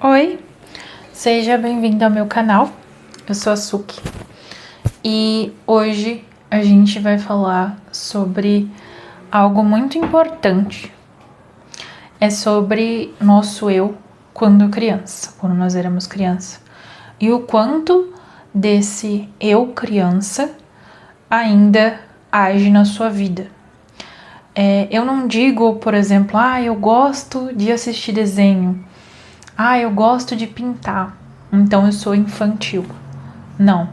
Oi, seja bem-vindo ao meu canal. Eu sou a Suki e hoje a gente vai falar sobre algo muito importante. É sobre nosso eu quando criança, quando nós éramos criança, e o quanto desse eu criança ainda age na sua vida. Eu não digo, por exemplo, eu gosto de assistir desenho. Eu gosto de pintar, então eu sou infantil. Não.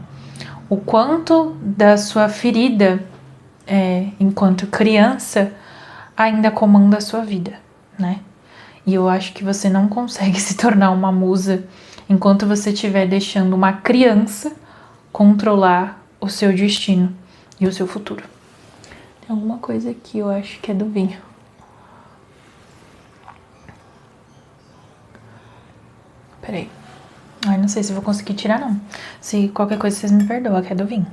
O quanto da sua ferida, enquanto criança, ainda comanda a sua vida, né? E eu acho que você não consegue se tornar uma musa enquanto você estiver deixando uma criança controlar o seu destino e o seu futuro. Tem alguma coisa aqui, eu acho que é do vinho. Peraí. Não sei se vou conseguir tirar, não. Se qualquer coisa vocês me perdoam, que é do vinho.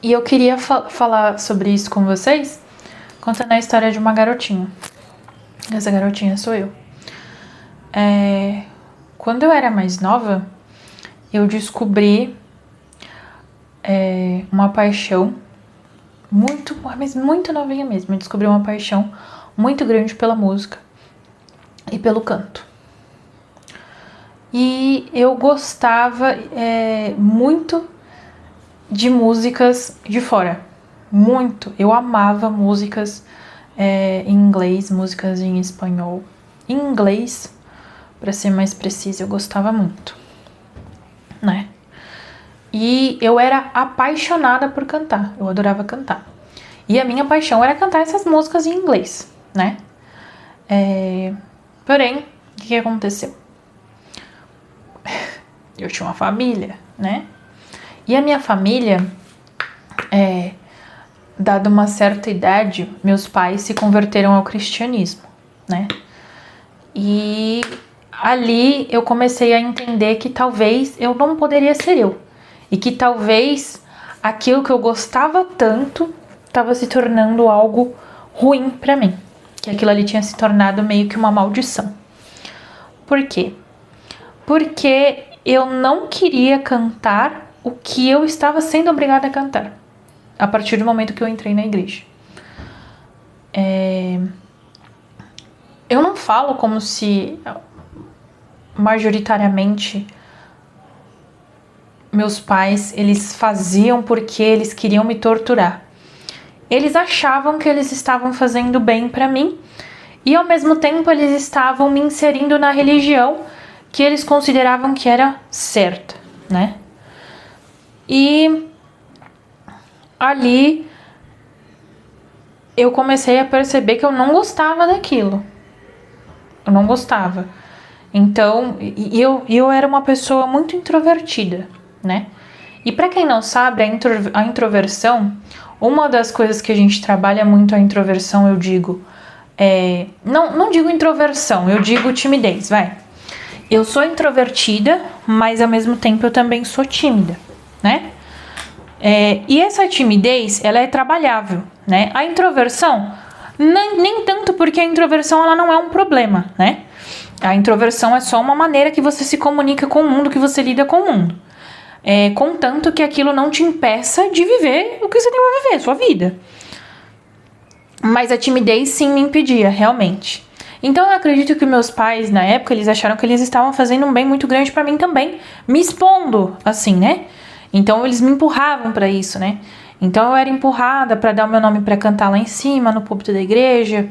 E eu queria falar sobre isso com vocês, contando a história de uma garotinha. Essa garotinha sou eu. Quando eu era mais nova, eu descobri uma paixão mas muito novinha mesmo. Eu descobri uma paixão muito grande pela música e pelo canto. E eu gostava muito de músicas de fora. Muito. Eu amava músicas em inglês, músicas em espanhol. Em inglês, para ser mais precisa, eu gostava muito, né? E eu era apaixonada por cantar. Eu adorava cantar. E a minha paixão era cantar essas músicas em inglês, né? Porém, o que aconteceu? Eu tinha uma família, né? E a minha família, dada uma certa idade, meus pais se converteram ao cristianismo, né? E ali eu comecei a entender que talvez eu não poderia ser eu. E que talvez aquilo que eu gostava tanto estava se tornando algo ruim pra mim. Que aquilo ali tinha se tornado meio que uma maldição. Por quê? Porque eu não queria cantar o que eu estava sendo obrigada a cantar. A partir do momento que eu entrei na igreja. Eu não falo como se majoritariamente meus pais, eles faziam porque eles queriam me torturar. Eles achavam que eles estavam fazendo bem pra mim e ao mesmo tempo eles estavam me inserindo na religião que eles consideravam que era certa, né? E ali eu comecei a perceber que eu não gostava daquilo. Eu não gostava. Então, eu era uma pessoa muito introvertida, né? E pra quem não sabe, a introversão, uma das coisas que a gente trabalha muito a introversão, eu digo, não digo introversão, eu digo timidez, vai. Eu sou introvertida, mas ao mesmo tempo eu também sou tímida, né? E essa timidez, ela é trabalhável, né? A introversão, nem tanto, porque a introversão ela não é um problema, né? A introversão é só uma maneira que você se comunica com o mundo, que você lida com o mundo. Contanto que aquilo não te impeça de viver o que você tem pra viver, sua vida. Mas a timidez sim me impedia, realmente. Então eu acredito que meus pais, na época, eles acharam que eles estavam fazendo um bem muito grande pra mim também, me expondo, assim, né? Então eles me empurravam pra isso, né? Então eu era empurrada pra dar o meu nome pra cantar lá em cima, no púlpito da igreja.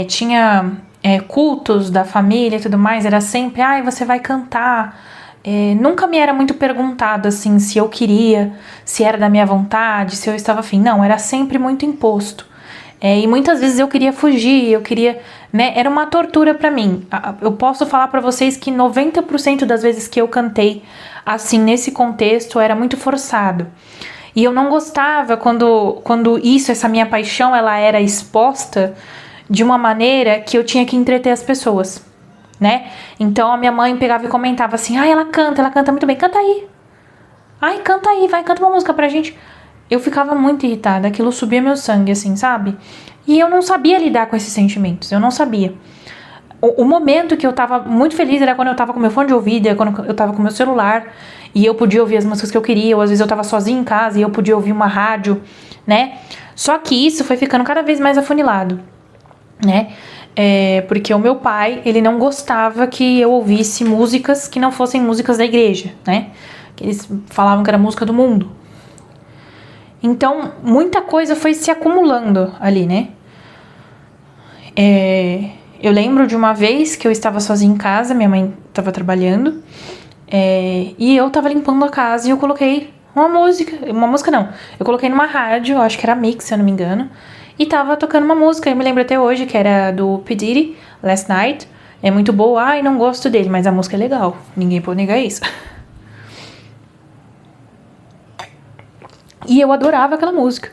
Tinha cultos da família e tudo mais, era sempre, você vai cantar. Nunca me era muito perguntado, assim, se eu queria, se era da minha vontade, se eu estava afim. Não, era sempre muito imposto. E muitas vezes eu queria fugir, eu queria, né? Era uma tortura pra mim. Eu posso falar pra vocês que 90% das vezes que eu cantei, assim, nesse contexto, era muito forçado. E eu não gostava quando essa minha paixão, ela era exposta de uma maneira que eu tinha que entreter as pessoas, né? Então a minha mãe pegava e comentava assim, ela canta muito bem, canta aí. Canta aí, vai, canta uma música pra gente. eu ficava muito irritada, aquilo subia meu sangue, assim, sabe? E eu não sabia lidar com esses sentimentos, eu não sabia. O momento que eu tava muito feliz era quando eu tava com meu fone de ouvido, era quando eu tava com meu celular, e eu podia ouvir as músicas que eu queria, ou às vezes eu tava sozinha em casa e eu podia ouvir uma rádio, né? Só que isso foi ficando cada vez mais afunilado, né? Porque o meu pai, ele não gostava que eu ouvisse músicas que não fossem músicas da igreja, né? Que eles falavam que era música do mundo. Então, muita coisa foi se acumulando ali, né? Eu lembro de uma vez que eu estava sozinha em casa, minha mãe estava trabalhando, e eu estava limpando a casa e eu coloquei uma música não, eu coloquei numa rádio, eu acho que era Mix, se eu não me engano, e tava tocando uma música, eu me lembro até hoje, que era do P. Diddy, Last Night, é muito boa, ai, não gosto dele, mas a música é legal, ninguém pode negar isso. E eu adorava aquela música.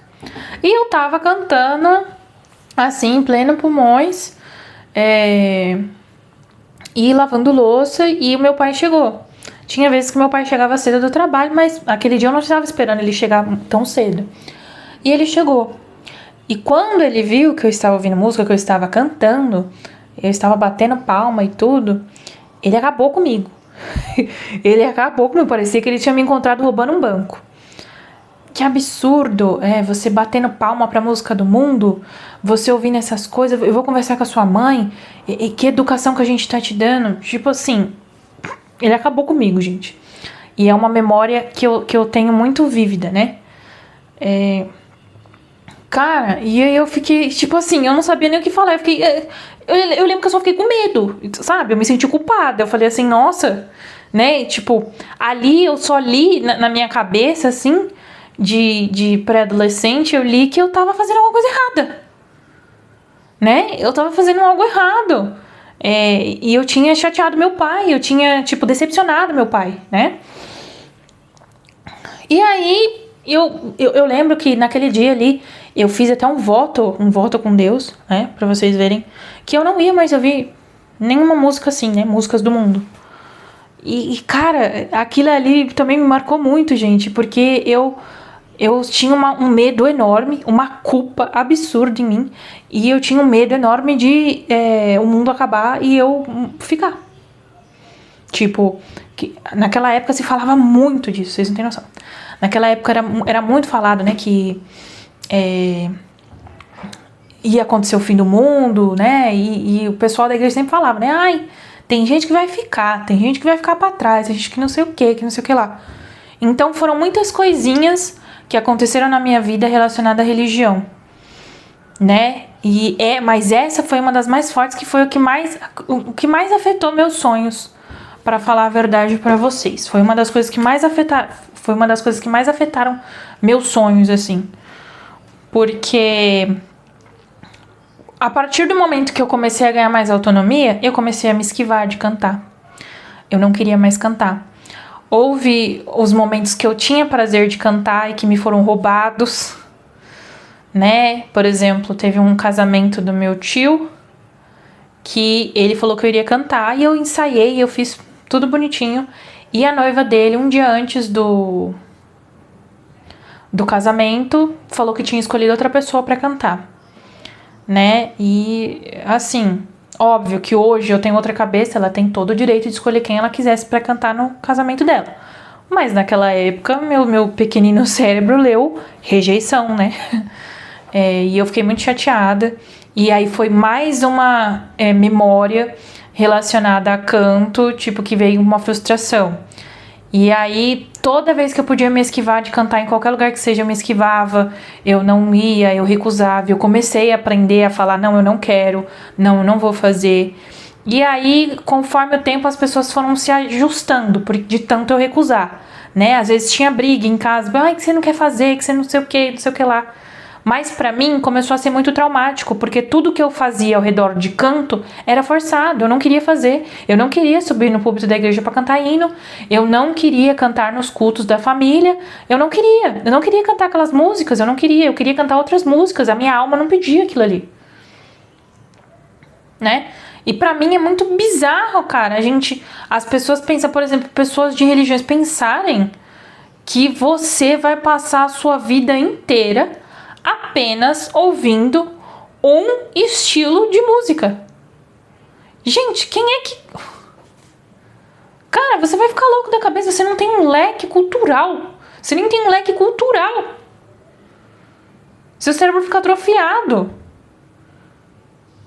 E eu tava cantando, assim, em pleno pulmões, e lavando louça, e o meu pai chegou. Tinha vezes que meu pai chegava cedo do trabalho, mas aquele dia eu não estava esperando ele chegar tão cedo. E ele chegou. E quando ele viu que eu estava ouvindo música, que eu estava cantando, eu estava batendo palma e tudo, ele acabou comigo. Ele acabou comigo, parecia que ele tinha me encontrado roubando um banco. Que absurdo, você batendo palma pra música do mundo, você ouvindo essas coisas, eu vou conversar com a sua mãe, e que educação que a gente tá te dando, tipo assim, ele acabou comigo, gente. E é uma memória que eu tenho muito vívida, né? Cara, e aí eu fiquei, tipo assim, eu não sabia nem o que falar, eu lembro que eu só fiquei com medo, sabe? Eu me senti culpada, eu falei assim, nossa, né? Tipo, ali eu só li na minha cabeça, assim, de pré-adolescente, eu li que eu tava fazendo alguma coisa errada, né? Eu tava fazendo algo errado. E eu tinha chateado meu pai, eu tinha, tipo, decepcionado meu pai, né? E aí, eu lembro que naquele dia ali, eu fiz até um voto com Deus, né? Pra vocês verem, que eu não ia mais ouvir nenhuma música assim, né? Músicas do mundo. E cara, aquilo ali também me marcou muito, gente, porque eu tinha um medo enorme, uma culpa absurda em mim. E eu tinha um medo enorme de o mundo acabar e eu ficar. Tipo, naquela época se falava muito disso, vocês não têm noção. Naquela época era muito falado, né, que ia acontecer o fim do mundo, né, e o pessoal da igreja sempre falava, né, ai, tem gente que vai ficar pra trás, tem gente que não sei o que lá. Então foram muitas coisinhas que aconteceram na minha vida relacionada à religião, né? Mas essa foi uma das mais fortes, que foi o que mais afetou meus sonhos, para falar a verdade para vocês. Foi uma das coisas que mais afetaram meus sonhos, assim. Porque a partir do momento que eu comecei a ganhar mais autonomia, eu comecei a me esquivar de cantar. Eu não queria mais cantar. Houve os momentos que eu tinha prazer de cantar e que me foram roubados, né? Por exemplo, teve um casamento do meu tio que ele falou que eu iria cantar e eu ensaiei, eu fiz tudo bonitinho. E a noiva dele, um dia antes do casamento, falou que tinha escolhido outra pessoa pra cantar, né? E assim, óbvio que hoje eu tenho outra cabeça, ela tem todo o direito de escolher quem ela quisesse pra cantar no casamento dela. Mas naquela época, meu pequenino cérebro leu rejeição, né? E eu fiquei muito chateada. E aí foi mais uma memória relacionada a canto, tipo, que veio uma frustração. E aí, toda vez que eu podia me esquivar de cantar em qualquer lugar que seja, eu me esquivava, eu não ia, eu recusava. Eu comecei a aprender a falar, não, eu não quero, não, eu não vou fazer. E aí, conforme o tempo, as pessoas foram se ajustando, de tanto eu recusar, né? Às vezes tinha briga em casa, ai, que você não quer fazer, que você não sei o que lá. Mas pra mim começou a ser muito traumático, porque tudo que eu fazia ao redor de canto era forçado, eu não queria fazer. Eu não queria subir no púlpito da igreja pra cantar hino, eu não queria cantar nos cultos da família, eu não queria cantar aquelas músicas, eu queria cantar outras músicas, a minha alma não pedia aquilo ali, né? E pra mim é muito bizarro, cara, as pessoas pensam, por exemplo, pessoas de religiões pensarem que você vai passar a sua vida inteira apenas ouvindo um estilo de música. Gente, quem é que... Cara, você vai ficar louco da cabeça, você não tem um leque cultural. Você nem tem um leque cultural. Seu cérebro fica atrofiado.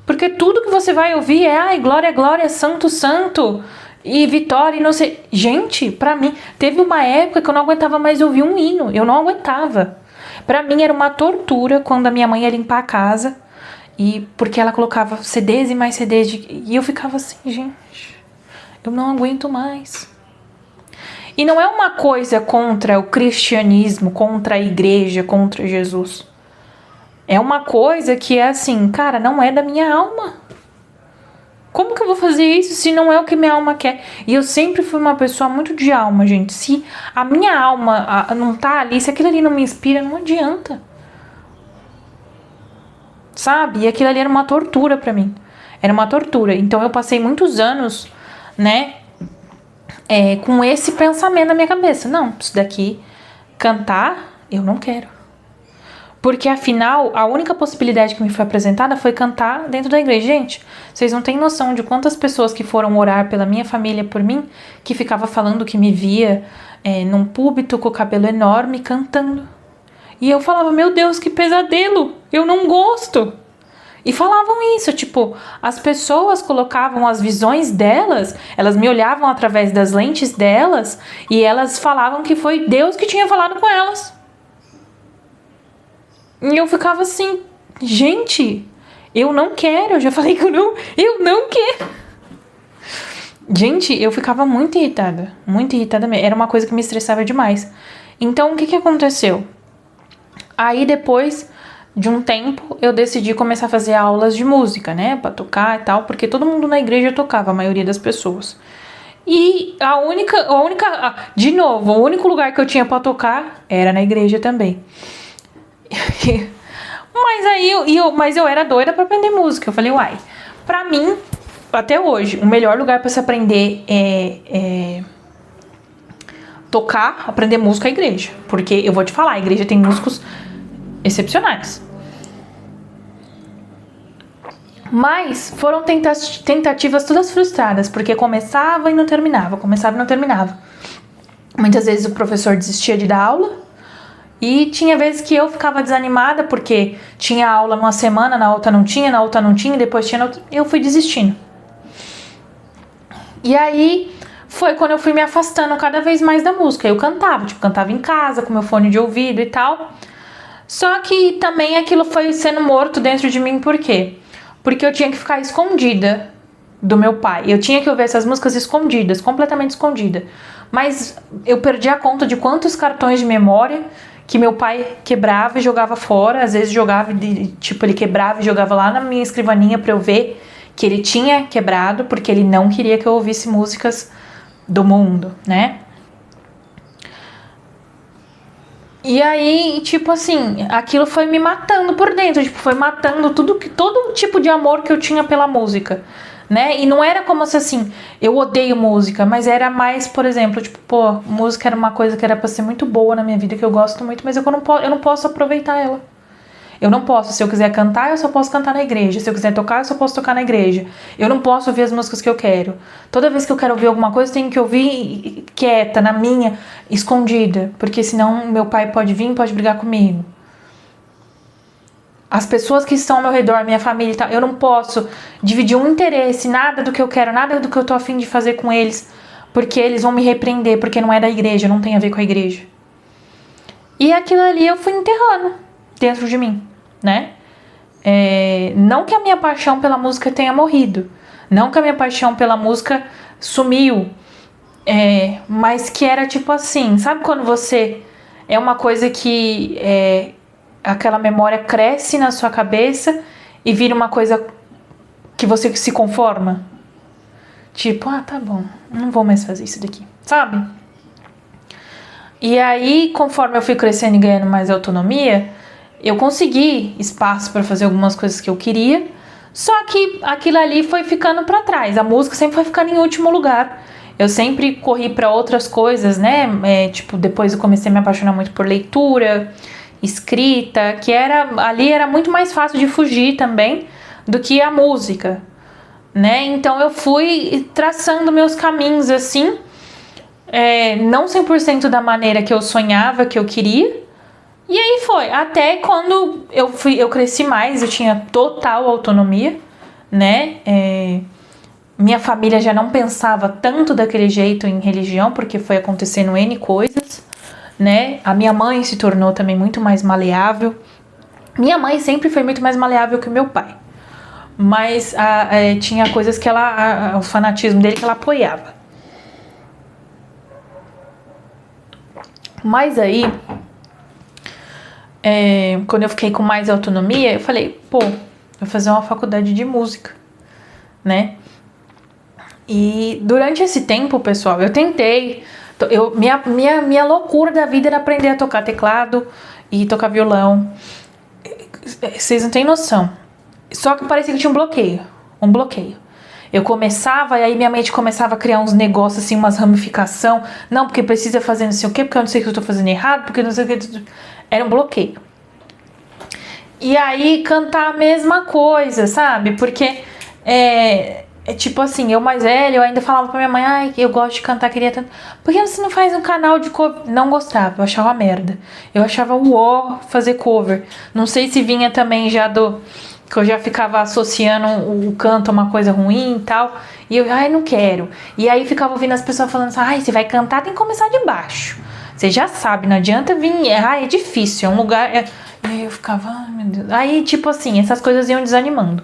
Porque tudo que você vai ouvir é ai, glória, glória, santo, santo e vitória e não sei... Gente, pra mim, teve uma época que eu não aguentava mais ouvir um hino. Eu não aguentava. Pra mim era uma tortura quando a minha mãe ia limpar a casa. E porque ela colocava CDs e mais CDs. E eu ficava assim, gente, eu não aguento mais. E não é uma coisa contra o cristianismo, contra a igreja, contra Jesus. É uma coisa que é assim, cara, não é da minha alma. Como que eu vou fazer isso se não é o que minha alma quer? E eu sempre fui uma pessoa muito de alma, gente. Se a minha alma não tá ali, se aquilo ali não me inspira, não adianta. Sabe? E aquilo ali era uma tortura pra mim. Era uma tortura. Então eu passei muitos anos, né, com esse pensamento na minha cabeça. Não, isso daqui, cantar, eu não quero. Porque afinal, a única possibilidade que me foi apresentada foi cantar dentro da igreja. Gente, vocês não têm noção de quantas pessoas que foram orar pela minha família, por mim, que ficava falando que me via num púlpito com o cabelo enorme cantando. E eu falava, meu Deus, que pesadelo, eu não gosto. E falavam isso, tipo, as pessoas colocavam as visões delas, elas me olhavam através das lentes delas e elas falavam que foi Deus que tinha falado com elas. E eu ficava assim, gente, eu não quero, eu já falei que eu não quero. Gente, eu ficava muito irritada mesmo, era uma coisa que me estressava demais. Então, o que aconteceu? Aí, depois de um tempo, eu decidi começar a fazer aulas de música, né, pra tocar e tal, porque todo mundo na igreja tocava, a maioria das pessoas. E de novo, o único lugar que eu tinha pra tocar era na igreja também. Mas eu era doida pra aprender música. Eu falei, uai, pra mim, até hoje, o melhor lugar pra se aprender tocar, aprender música é a igreja. Porque eu vou te falar, a igreja tem músicos excepcionais. Mas foram tentativas todas frustradas, porque começava e não terminava. Muitas vezes o professor desistia de dar aula. E tinha vezes que eu ficava desanimada, porque tinha aula numa semana, na outra não tinha, e depois tinha na outra. Eu fui desistindo. E aí foi quando eu fui me afastando cada vez mais da música. Eu cantava em casa, com meu fone de ouvido e tal. Só que também aquilo foi sendo morto dentro de mim, por quê? Porque eu tinha que ficar escondida do meu pai. Eu tinha que ouvir essas músicas escondidas, completamente escondida. Mas eu perdi a conta de quantos cartões de memória que meu pai quebrava e jogava fora. Às vezes ele quebrava e jogava lá na minha escrivaninha pra eu ver que ele tinha quebrado, porque ele não queria que eu ouvisse músicas do mundo, né? E aí, tipo assim, aquilo foi me matando por dentro, tipo, foi matando todo tipo de amor que eu tinha pela música, né? E não era como se assim, eu odeio música, mas era mais, por exemplo, tipo, pô, música era uma coisa que era pra ser muito boa na minha vida, que eu gosto muito, mas eu não posso aproveitar ela. Eu não posso, se eu quiser cantar, eu só posso cantar na igreja. Se eu quiser tocar, eu só posso tocar na igreja. Eu não posso ouvir as músicas que eu quero. Toda vez que eu quero ouvir alguma coisa, eu tenho que ouvir quieta, na minha, escondida. Porque senão meu pai pode vir e pode brigar comigo. As pessoas que estão ao meu redor, minha família e tal, eu não posso dividir um interesse, nada do que eu quero, nada do que eu tô a fim de fazer com eles, porque eles vão me repreender, porque não é da igreja, não tem a ver com a igreja. E aquilo ali eu fui enterrando dentro de mim, né? Não que a minha paixão pela música tenha morrido, não que a minha paixão pela música sumiu, mas que era tipo assim, sabe quando você é uma coisa que aquela memória cresce na sua cabeça e vira uma coisa que você se conforma? Tipo, tá bom, não vou mais fazer isso daqui, sabe? E aí, conforme eu fui crescendo e ganhando mais autonomia, eu consegui espaço para fazer algumas coisas que eu queria, só que aquilo ali foi ficando para trás. A música sempre foi ficando em último lugar. Eu sempre corri para outras coisas, né? Tipo, depois eu comecei a me apaixonar muito por leitura, escrita, que ali era muito mais fácil de fugir também do que a música, né? Então eu fui traçando meus caminhos assim, não 100% da maneira que eu sonhava, que eu queria. E aí foi, até quando eu cresci mais, eu tinha total autonomia, né? Minha família já não pensava tanto daquele jeito em religião, porque foi acontecendo N coisas, né? A minha mãe se tornou também muito mais maleável. Minha mãe sempre foi muito mais maleável que o meu pai. Mas tinha coisas que o fanatismo dele que ela apoiava. Mas aí, quando eu fiquei com mais autonomia, eu falei, pô, vou fazer uma faculdade de música, né? E durante esse tempo, pessoal, eu tentei. Minha loucura da vida era aprender a tocar teclado e tocar violão. Vocês não têm noção. Só que parecia que tinha um bloqueio. Eu começava, e aí minha mente começava a criar uns negócios assim, umas ramificação. Não, porque precisa fazer não sei o quê, porque eu não sei o que eu tô fazendo errado, porque não sei o que. Era um bloqueio. E aí cantar a mesma coisa, sabe? Porque tipo assim, eu mais velha, eu ainda falava pra minha mãe, ai, eu gosto de cantar, queria tanto. Por que você não faz um canal de cover? Não gostava, eu achava merda. Eu achava fazer cover. Não sei se vinha também já que eu já ficava associando o canto a uma coisa ruim e tal. E eu, ai, não quero. E aí ficava ouvindo as pessoas falando assim, ai, você vai cantar, tem que começar de baixo. Você já sabe, não adianta vir, é difícil, é um lugar... E aí eu ficava, ai, meu Deus. Aí, tipo assim, essas coisas iam desanimando.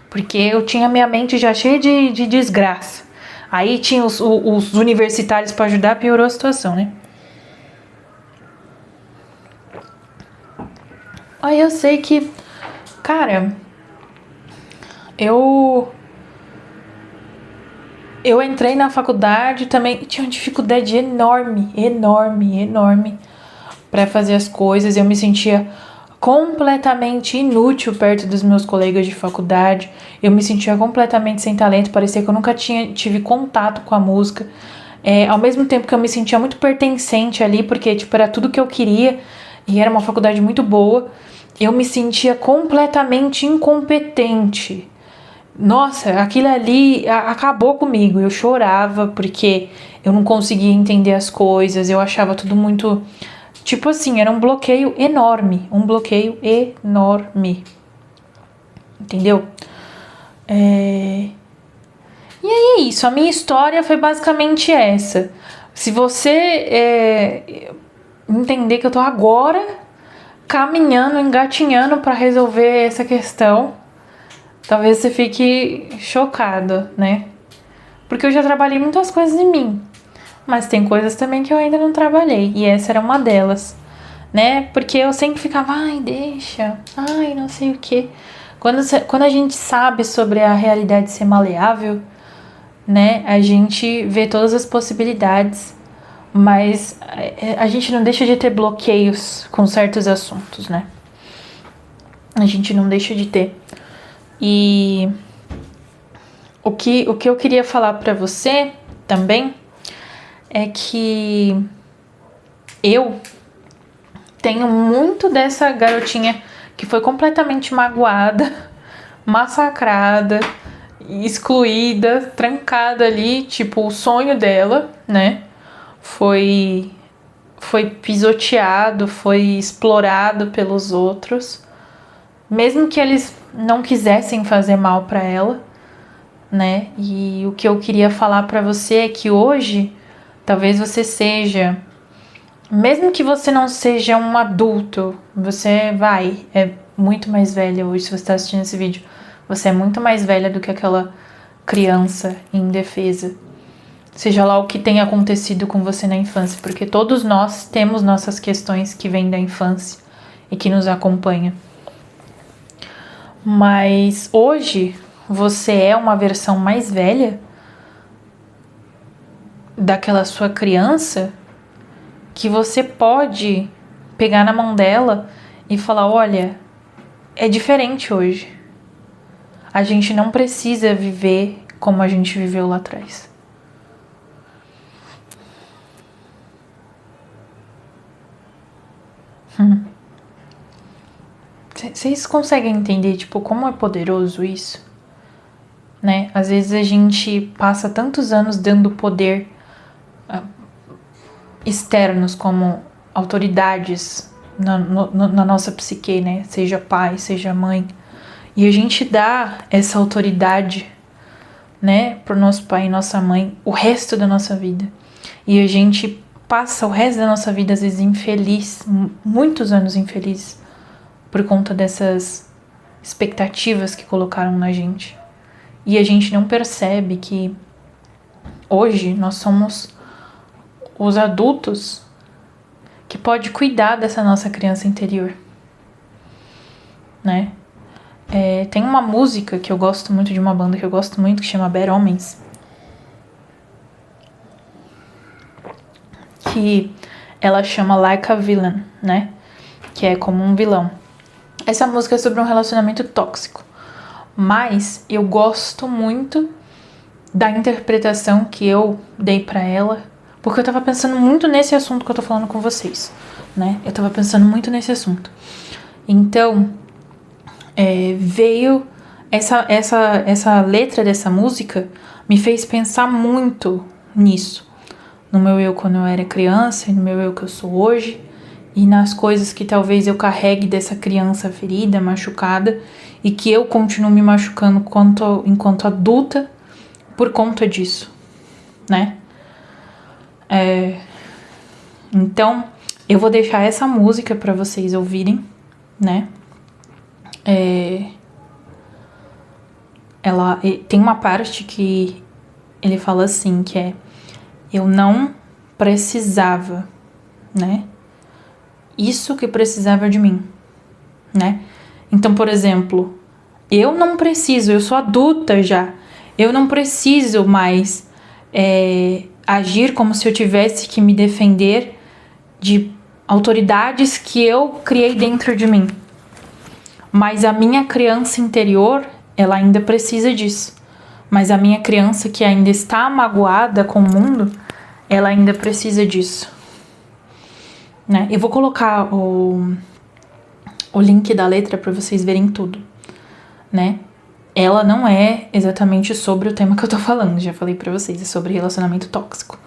Porque eu tinha minha mente já cheia de desgraça. Aí tinha os universitários para ajudar, piorou a situação, né? Aí eu sei que, cara, eu entrei na faculdade também, tinha uma dificuldade enorme para fazer as coisas. Eu me sentia completamente inútil perto dos meus colegas de faculdade. Eu me sentia completamente sem talento, parecia que eu nunca tive contato com a música. Ao mesmo tempo que eu me sentia muito pertencente ali, porque tipo, era tudo que eu queria e era uma faculdade muito boa, eu me sentia completamente incompetente. Nossa, aquilo ali acabou comigo. Eu chorava porque eu não conseguia entender as coisas, eu achava tudo muito... Tipo assim, era um bloqueio enorme. Entendeu? E aí é isso. A minha história foi basicamente essa. Se você entender que eu tô agora caminhando, engatinhando pra resolver essa questão, talvez você fique chocado, né? Porque eu já trabalhei muitas coisas em mim. Mas tem coisas também que eu ainda não trabalhei. E essa era uma delas, né? Porque eu sempre ficava, ai, deixa, ai, não sei o quê. Quando a gente sabe sobre a realidade ser maleável, né? A gente vê todas as possibilidades. Mas a gente não deixa de ter bloqueios com certos assuntos, né? A gente não deixa de ter. E o que eu queria falar pra você também é que eu tenho muito dessa garotinha que foi completamente magoada, massacrada, excluída, trancada ali, tipo, o sonho dela, né? Foi pisoteado, foi explorado pelos outros, mesmo que eles não quisessem fazer mal pra ela, né? E o que eu queria falar pra você é que hoje talvez você seja, mesmo que você não seja um adulto, você é muito mais velha hoje. Se você está assistindo esse vídeo, você é muito mais velha do que aquela criança indefesa. Seja lá o que tenha acontecido com você na infância, porque todos nós temos nossas questões que vêm da infância e que nos acompanham. Mas hoje você é uma versão mais velha daquela sua criança, que você pode pegar na mão dela e falar, olha, é diferente hoje. A gente não precisa viver como a gente viveu lá atrás. Vocês conseguem entender, tipo, como é poderoso isso? Né? Às vezes a gente passa tantos anos dando poder externos como autoridades na nossa psique, né? Seja pai, seja mãe. E a gente dá essa autoridade, né, pro nosso pai e nossa mãe o resto da nossa vida. E a gente passa o resto da nossa vida, às vezes, infeliz, muitos anos infeliz, por conta dessas expectativas que colocaram na gente. E a gente não percebe que hoje nós somos os adultos que pode cuidar dessa nossa criança interior, né? Tem uma música que eu gosto muito, de uma banda que eu gosto muito, que chama Bad Homens, que ela chama Like a Villain, né? Que é como um vilão. Essa música é sobre um relacionamento tóxico, mas eu gosto muito da interpretação que eu dei pra ela, porque eu tava pensando muito nesse assunto que eu tô falando com vocês, né? Eu tava pensando muito nesse assunto. Então, veio essa letra dessa música, me fez pensar muito nisso. No meu eu quando eu era criança, e no meu eu que eu sou hoje, e nas coisas que talvez eu carregue dessa criança ferida, machucada, e que eu continuo me machucando enquanto adulta por conta disso, né? Então, eu vou deixar essa música para vocês ouvirem, né? Ela tem uma parte que ele fala assim, que é: eu não precisava, né? Isso que precisava de mim, né? Então, por exemplo, eu não preciso, eu sou adulta já, eu não preciso mais agir como se eu tivesse que me defender de autoridades que eu criei dentro de mim. Mas a minha criança interior, ela ainda precisa disso. Mas a minha criança que ainda está magoada com o mundo, ela ainda precisa disso, né? Eu vou colocar o link da letra para vocês verem tudo, né? Ela não é exatamente sobre o tema que eu tô falando, já falei pra vocês, é sobre relacionamento tóxico.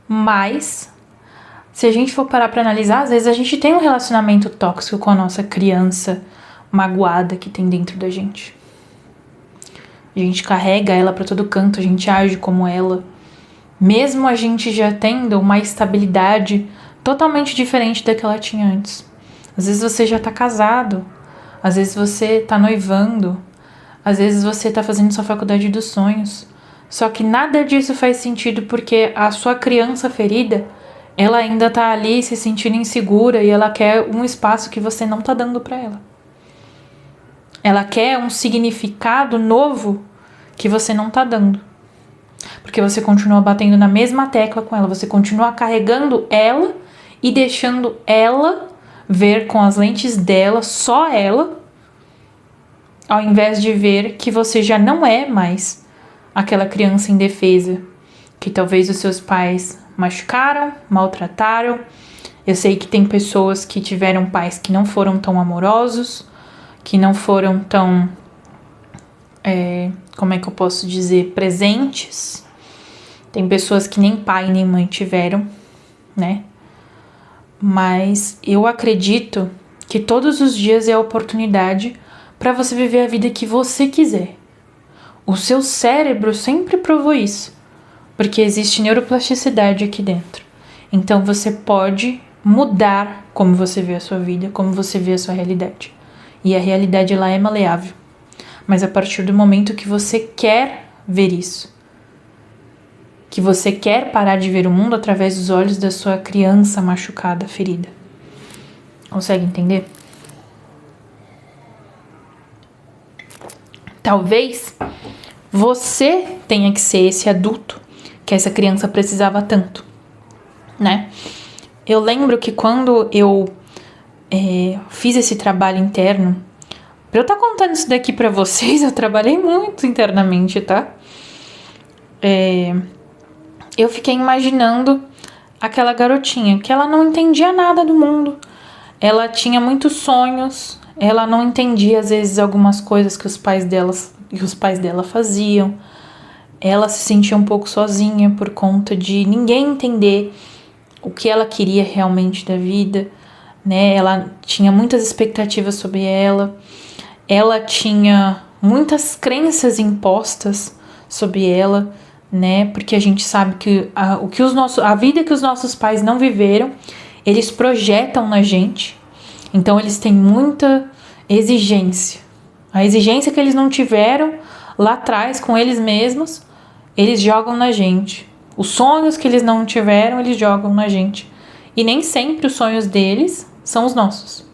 Mas, se a gente for parar pra analisar, às vezes a gente tem um relacionamento tóxico com a nossa criança magoada que tem dentro da gente. A gente carrega ela pra todo canto, a gente age como ela. Mesmo a gente já tendo uma estabilidade totalmente diferente da que ela tinha antes. Às vezes você já tá casado, às vezes você tá noivando, às vezes você tá fazendo sua faculdade dos sonhos. Só que nada disso faz sentido porque a sua criança ferida, ela ainda tá ali se sentindo insegura e ela quer um espaço que você não tá dando pra ela. Ela quer um significado novo que você não tá dando. Porque você continua batendo na mesma tecla com ela, você continua carregando ela e deixando ela ver com as lentes dela, só ela, ao invés de ver que você já não é mais aquela criança indefesa que talvez os seus pais machucaram, maltrataram. Eu sei que tem pessoas que tiveram pais que não foram tão amorosos, que não foram tão, como é que eu posso dizer, presentes. Tem pessoas que nem pai nem mãe tiveram, né? Mas eu acredito que todos os dias é a oportunidade para você viver a vida que você quiser. O seu cérebro sempre provou isso, porque existe neuroplasticidade aqui dentro. Então você pode mudar como você vê a sua vida, como você vê a sua realidade. E a realidade ela é maleável. Mas a partir do momento que você quer ver isso, que você quer parar de ver o mundo através dos olhos da sua criança machucada, ferida. Consegue entender? Talvez você tenha que ser esse adulto que essa criança precisava tanto, né? Eu lembro que quando eu fiz esse trabalho interno, pra eu estar contando isso daqui pra vocês, eu trabalhei muito internamente, tá? Eu fiquei imaginando aquela garotinha que ela não entendia nada do mundo. Ela tinha muitos sonhos, Ela não entendia, às vezes, algumas coisas que os pais dela faziam. Ela se sentia um pouco sozinha por conta de ninguém entender o que ela queria realmente da vida, né? Ela tinha muitas expectativas sobre ela. Ela tinha muitas crenças impostas sobre ela, né? Porque a gente sabe que a vida que os nossos pais não viveram, eles projetam na gente. Então eles têm muita exigência. A exigência que eles não tiveram lá atrás com eles mesmos, eles jogam na gente. Os sonhos que eles não tiveram, eles jogam na gente. E nem sempre os sonhos deles são os nossos,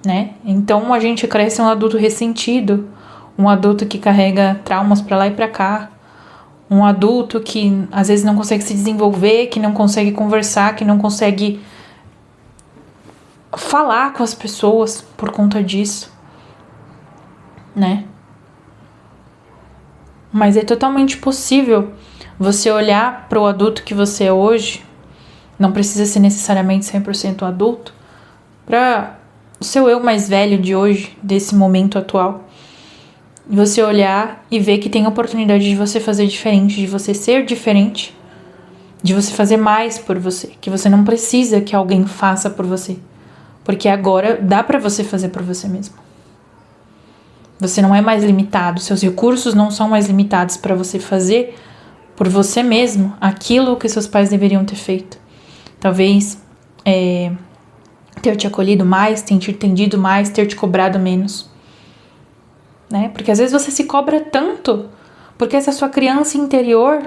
né? Então a gente cresce um adulto ressentido, um adulto que carrega traumas pra lá e pra cá, um adulto que às vezes não consegue se desenvolver, que não consegue conversar, que não consegue falar com as pessoas por conta disso, né? Mas é totalmente possível você olhar para o adulto que você é hoje, não precisa ser necessariamente 100% adulto, para o seu eu mais velho de hoje, desse momento atual, e você olhar e ver que tem oportunidade de você fazer diferente, de você ser diferente, de você fazer mais por você, que você não precisa que alguém faça por você, porque agora dá para você fazer por você mesmo. Você não é mais limitado, seus recursos não são mais limitados para você fazer por você mesmo aquilo que seus pais deveriam ter feito. Talvez ter te acolhido mais, ter te entendido mais, ter te cobrado menos, né? Porque às vezes você se cobra tanto, porque essa sua criança interior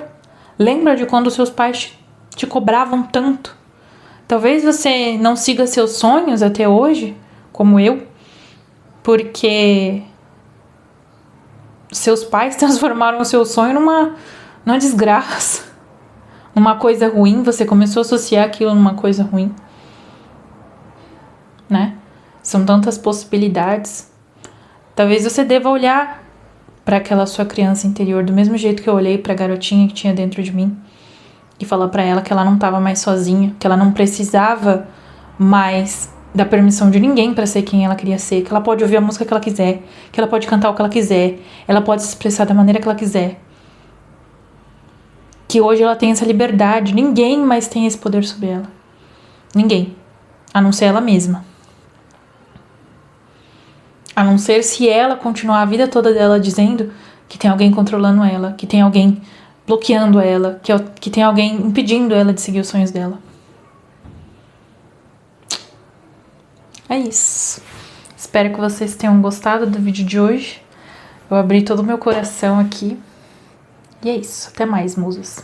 lembra de quando seus pais te cobravam tanto. Talvez você não siga seus sonhos até hoje, como eu, porque seus pais transformaram o seu sonho numa desgraça, numa coisa ruim. Você começou a associar aquilo numa coisa ruim, né? São tantas possibilidades. Talvez você deva olhar para aquela sua criança interior do mesmo jeito que eu olhei para a garotinha que tinha dentro de mim e falar para ela que ela não estava mais sozinha, que ela não precisava mais da permissão de ninguém para ser quem ela queria ser, que ela pode ouvir a música que ela quiser, que ela pode cantar o que ela quiser, ela pode se expressar da maneira que ela quiser. Que hoje ela tem essa liberdade, ninguém mais tem esse poder sobre ela. Ninguém, a não ser ela mesma. A não ser se ela continuar a vida toda dela dizendo que tem alguém controlando ela, que tem alguém bloqueando ela, que tem alguém impedindo ela de seguir os sonhos dela. É isso. Espero que vocês tenham gostado do vídeo de hoje. Eu abri todo o meu coração aqui. E é isso. Até mais, musas.